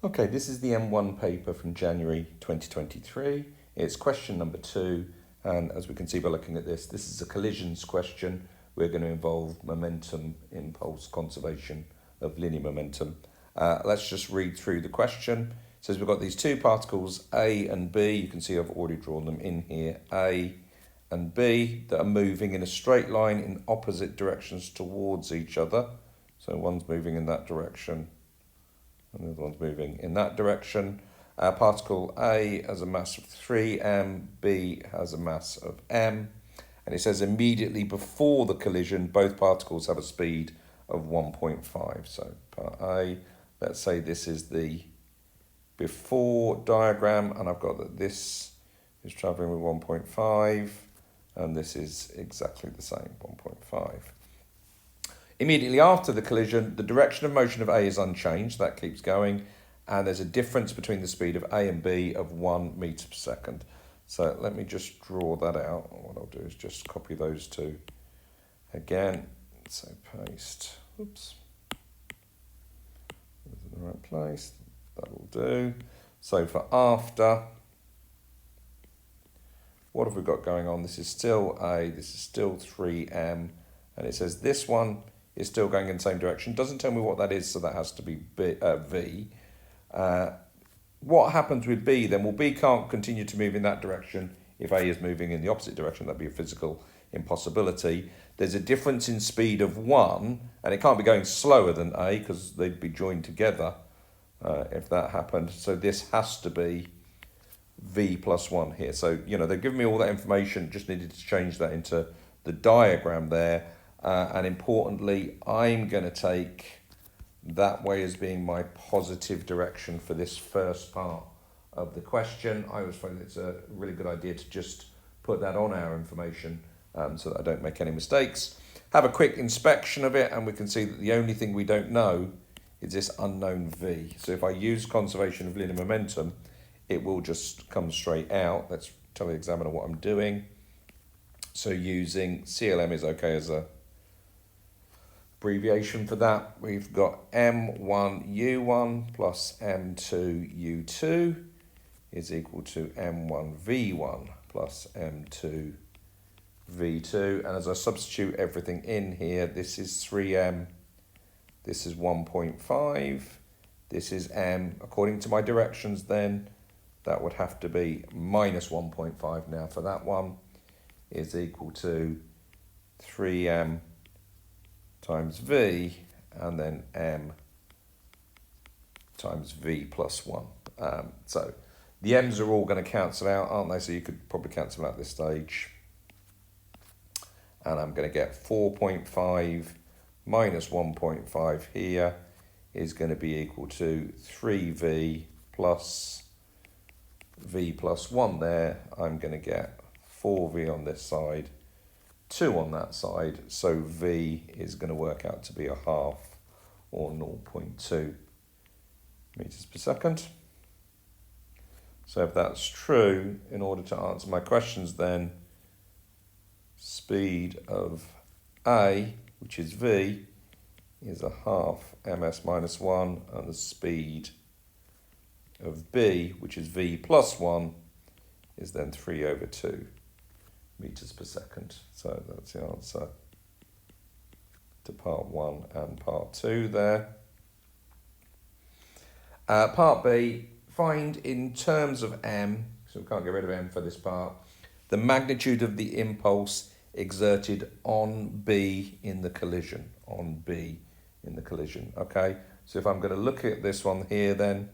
Okay, this is the M1 paper from January 2023. It's question number 2, and as we can see by looking at this, this is a collisions question. We're going to involve momentum, impulse, conservation of linear momentum. Let's just read through the question. It says we've got these two particles, A and B. You can see I've already drawn them in here, A and B, that are moving in a straight line in opposite directions towards each other. So one's moving in that direction, and the other one's moving in that direction. Particle A has a mass of 3m, B has a mass of m, and it says immediately before the collision, both particles have a speed of 1.5. So part A, let's say this is the before diagram, and I've got that this is travelling with 1.5, and this is exactly the same, 1.5. Immediately after the collision, the direction of motion of A is unchanged, that keeps going, and there's a difference between the speed of A and B of 1 metre per second. So let me just draw that out. What I'll do is just copy those two again. So paste, oops, in the right place, that'll do. So for after, what have we got going on? This is still A, this is still 3m, and it says this one is still going in the same direction. Doesn't tell me what that is, so that has to be V. What happens with B then? Well, B can't continue to move in that direction if A is moving in the opposite direction. That'd be a physical impossibility. There's a difference in speed of 1, and it can't be going slower than A because they'd be joined together if that happened. So this has to be V plus 1 here. So, they've given me all that information, just needed to change that into the diagram there. And importantly, I'm going to take that way as being my positive direction for this first part of the question. I always find it's a really good idea to just put that on our information so that I don't make any mistakes. Have a quick inspection of it, and we can see that the only thing we don't know is this unknown V. So if I use conservation of linear momentum, it will just come straight out. Let's tell the examiner what I'm doing. So using CLM is okay as a abbreviation for that. We've got M1U1 plus M2U2 is equal to M1V1 plus M2V2. And as I substitute everything in here, this is 3M, this is 1.5, this is M. According to my directions then, that would have to be minus 1.5 now for that one, is equal to 3M times V, and then M times V plus 1. So the M's are all going to cancel out, aren't they? So you could probably cancel out this stage. And I'm going to get 4.5 minus 1.5 here is going to be equal to 3V plus V plus 1 there. I'm going to get 4V on this side, 2 on that side, so V is going to work out to be a half, or 0.2 meters per second. So if that's true, in order to answer my questions then, speed of A, which is V, is a half ms minus 1, and the speed of B, which is V plus 1, is then 3/2 meters per second. So that's the answer to part 1 and part 2 there. Part B, find in terms of M, so we can't get rid of M for this part, the magnitude of the impulse exerted on B in the collision, okay? So if I'm going to look at this one here then,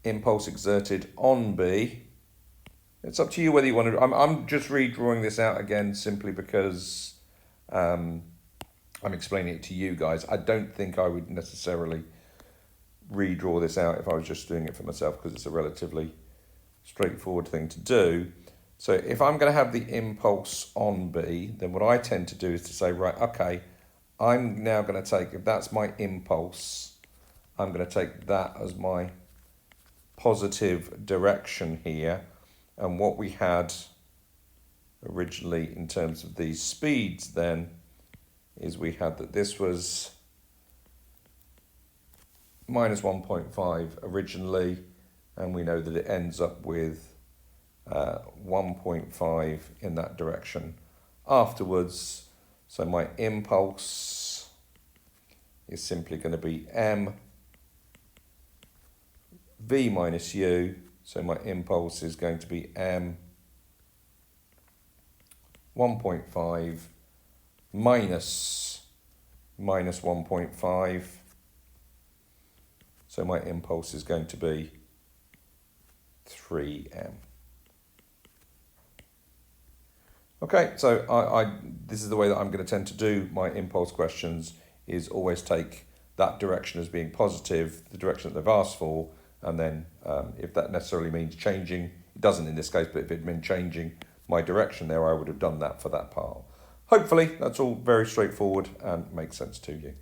impulse exerted on B, it's up to you whether you want to. I'm just redrawing this out again simply because I'm explaining it to you guys. I don't think I would necessarily redraw this out if I was just doing it for myself, because it's a relatively straightforward thing to do. So if I'm going to have the impulse on B, then what I tend to do is to say, right, okay, I'm now going to take, if that's my impulse, I'm going to take that as my positive direction here. And what we had originally in terms of these speeds then is we had that this was minus 1.5 originally, and we know that it ends up with 1.5 in that direction afterwards. So my impulse is simply going to be m v minus u. So my impulse is going to be m 1.5 minus 1.5. So my impulse is going to be 3m. Okay, so this is the way that I'm going to tend to do my impulse questions, is always take that direction as being positive, the direction that they've asked for, and then if that necessarily means changing, it doesn't in this case, but if it meant changing my direction there, I would have done that for that part. Hopefully that's all very straightforward and makes sense to you.